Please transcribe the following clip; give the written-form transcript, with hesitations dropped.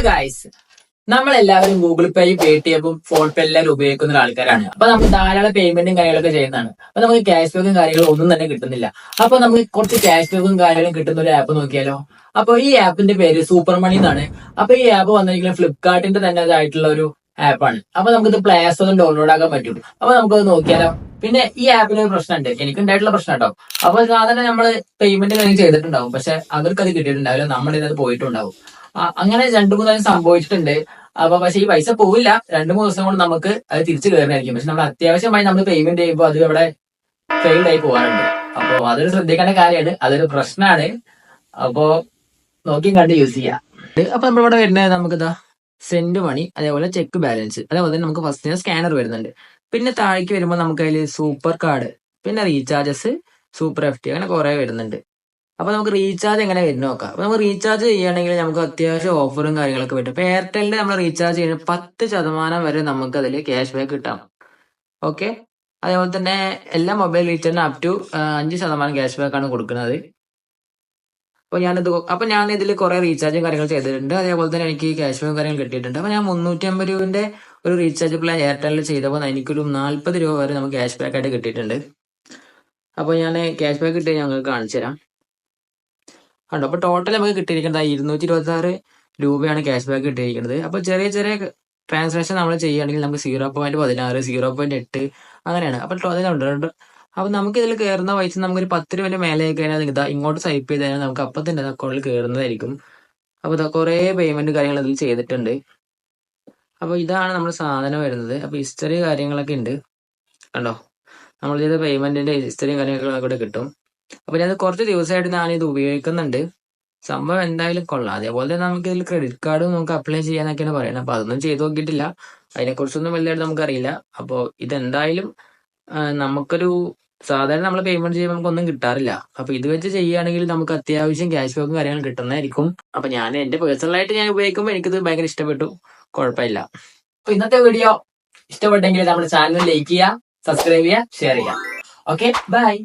Guys, നമ്മളെല്ലാവരും Google പേയും പേടിഎമ്മും phone പേ എല്ലാവരും ഉപയോഗിക്കുന്ന ആൾക്കാരാണ്. അപ്പൊ നമ്മൾ ധാരാളം പേയ്മെന്റും കാര്യങ്ങളൊക്കെ ചെയ്യുന്നതാണ്. അപ്പൊ നമുക്ക് ക്യാഷ് ബാക്കും കാര്യങ്ങളും ഒന്നും തന്നെ കിട്ടുന്നില്ല. അപ്പൊ നമുക്ക് കുറച്ച് ക്യാഷ് ബാക്കും കാര്യങ്ങളും കിട്ടുന്ന ഒരു ആപ്പ് നോക്കിയാലോ. അപ്പൊ ഈ ആപ്പിന്റെ പേര് സൂപ്പർ മണി എന്നാണ്. അപ്പൊ ഈ ആപ്പ് വന്നിരിക്കുന്നത് ഫ്ലിപ്കാർട്ടിന്റെ തന്നെ ആയിട്ടുള്ള ഒരു ആപ്പാണ്. അപ്പൊ നമുക്കിത് പ്ലേ സ്റ്റോറിൽ ഡൗൺലോഡ് ആക്കാൻ പറ്റും. അപ്പൊ നമുക്കത് നോക്കിയാലോ. പിന്നെ ഈ ആപ്പിന് ഒരു പ്രശ്നമുണ്ട്, എനിക്കുണ്ടായിട്ടുള്ള പ്രശ്നം കേട്ടോ. അപ്പൊ സാധാരണ നമ്മള് പേയ്മെന്റ് കാര്യം ചെയ്തിട്ടുണ്ടാവും, പക്ഷെ അവർക്ക് അത് കിട്ടിയിട്ടുണ്ടാവില്ല, നമ്മളിത് പോയിട്ടുണ്ടാവും. അങ്ങനെ രണ്ടു മൂന്ന് ദിവസം സംഭവിച്ചിട്ടുണ്ട്. അപ്പൊ പക്ഷെ ഈ പൈസ പോവില്ല, 2-3 ദിവസം കൊണ്ട് നമുക്ക് അത് തിരിച്ചു കയറുന്നതായിരിക്കും. പക്ഷെ നമ്മൾ അത്യാവശ്യമായി നമ്മൾ പേയ്മെന്റ് ചെയ്യുമ്പോൾ അത് അവിടെ ഫെയിൽഡ് ആയി പോകാറുണ്ട്. അപ്പൊ അതൊരു ശ്രദ്ധിക്കേണ്ട കാര്യമാണ്, അതൊരു പ്രശ്നമാണ്. അപ്പോ നോക്കി കണ്ട് യൂസ് ചെയ്യാം. അപ്പൊ നമ്മളിവിടെ വരുന്നത് നമുക്കിതാ സെൻഡ് മണി, അതേപോലെ ചെക്ക് ബാലൻസ്, അതേപോലെ തന്നെ നമുക്ക് ഫസ്റ്റ് സ്കാനർ വരുന്നുണ്ട്. പിന്നെ താഴേക്ക് വരുമ്പോൾ നമുക്ക് അതിൽ സൂപ്പർ കാർഡ്, പിന്നെ റീചാർജസ്, സൂപ്പർ FT, അങ്ങനെ കുറെ വരുന്നുണ്ട്. അപ്പൊ നമുക്ക് റീചാർജ് എങ്ങനെ വരുന്ന നോക്കാം. അപ്പൊ നമുക്ക് റീചാർജ് ചെയ്യുകയാണെങ്കിൽ നമുക്ക് അത്യാവശ്യം ഓഫറും കാര്യങ്ങളൊക്കെ പറ്റും. ഇപ്പൊ എയർടെലിന്റെ നമ്മൾ റീചാർജ് ചെയ്യുന്ന 10% വരെ നമുക്ക് അതിൽ ക്യാഷ് ബാക്ക് കിട്ടാം. ഓക്കെ, അതേപോലെ തന്നെ എല്ലാ മൊബൈൽ റീചാർജിനും അപ് ടു 5% ക്യാഷ് ബാക്ക് ആണ് കൊടുക്കുന്നത്. അപ്പൊ ഞാൻ ഇതിൽ കുറെ റീചാർജും കാര്യങ്ങൾ ചെയ്തിട്ടുണ്ട്. അതേപോലെ തന്നെ എനിക്ക് ക്യാഷ് ബാക്ക് കാര്യങ്ങൾ കിട്ടിയിട്ടുണ്ട്. അപ്പൊ ഞാൻ 350 രൂപന്റെ ഒരു റീചാർജ് പ്ലാൻ എയർടെലിൽ ചെയ്തപ്പോൾ എനിക്കൊരു 40 രൂപ വരെ നമുക്ക് ക്യാഷ് ബാക്ക് ആയിട്ട് കിട്ടിയിട്ടുണ്ട്. അപ്പൊ ഞാൻ ക്യാഷ് ബാക്ക് കിട്ടിയത് ഞങ്ങൾക്ക് കാണിച്ചു തരാം. കണ്ടോ, അപ്പൊ ടോട്ടൽ നമുക്ക് കിട്ടിയിരിക്കുന്നത് 226 രൂപയാണ് ക്യാഷ് ബാക്ക് കിട്ടിയിരിക്കുന്നത്. അപ്പൊ ചെറിയ ചെറിയ ട്രാൻസാക്ഷൻ നമ്മൾ ചെയ്യുകയാണെങ്കിൽ നമുക്ക് 0.16, 0.8 അങ്ങനെയാണ്. അപ്പൊ അതിലുണ്ട്. അപ്പൊ നമുക്ക് ഇതിൽ കയറുന്ന പൈസ നമുക്കൊരു 10 രൂപന്റെ മേലെ കഴിഞ്ഞാൽ ഇതാ ഇങ്ങോട്ട് സ്വൈപ്പ് ചെയ്ത് കഴിഞ്ഞാൽ നമുക്ക് അപ്പം തന്നെ അക്കൗണ്ടിൽ കയറുന്നതായിരിക്കും. അപ്പൊ ഇതാ കുറെ പേയ്മെന്റ് കാര്യങ്ങൾ ഇതിൽ ചെയ്തിട്ടുണ്ട്. അപ്പൊ ഇതാണ് നമ്മുടെ സാധനം വരുന്നത്. അപ്പൊ ഹിസ്റ്ററി കാര്യങ്ങളൊക്കെ ഉണ്ട്, കണ്ടോ. നമ്മൾ ചെയ്ത പേയ്മെന്റിന്റെ ഹിസ്റ്ററിയും കാര്യങ്ങളൊക്കെ ഇവിടെ കിട്ടും. അപ്പൊ ഞാൻ കുറച്ച് ദിവസമായിട്ട് ഞാൻ ഇത് ഉപയോഗിക്കുന്നുണ്ട്. സംഭവം എന്തായാലും കൊള്ളാം. അതേപോലെ തന്നെ നമുക്ക് ഇതിൽ ക്രെഡിറ്റ് കാർഡും നമുക്ക് അപ്ലൈ ചെയ്യാനൊക്കെയാണ് പറയുന്നത്. അപ്പൊ അതൊന്നും ചെയ്ത് നോക്കിയിട്ടില്ല, അതിനെക്കുറിച്ചൊന്നും വലിയതായിട്ട് നമുക്കറിയില്ല. അപ്പോൾ ഇതെന്തായാലും നമുക്കൊരു സാധാരണ നമ്മൾ പേയ്മെന്റ് ചെയ്യുമ്പോൾ നമുക്കൊന്നും കിട്ടാറില്ല. അപ്പൊ ഇത് വെച്ച് ചെയ്യുകയാണെങ്കിൽ നമുക്ക് അത്യാവശ്യം ക്യാഷ് ബാക്കും കാര്യങ്ങളും കിട്ടുന്നതായിരിക്കും. അപ്പൊ ഞാൻ എന്റെ പേഴ്സണലായിട്ട് ഞാൻ ഉപയോഗിക്കുമ്പോൾ എനിക്കിത് ഭയങ്കര ഇഷ്ടപ്പെട്ടു, കുഴപ്പമില്ല. അപ്പൊ ഇന്നത്തെ വീഡിയോ ഇഷ്ടപ്പെട്ടെങ്കിൽ നമ്മുടെ ചാനൽ ലൈക്ക് ചെയ്യുക, സബ്സ്ക്രൈബ് ചെയ്യുക, ഷെയർ ചെയ്യുക. Okay, by.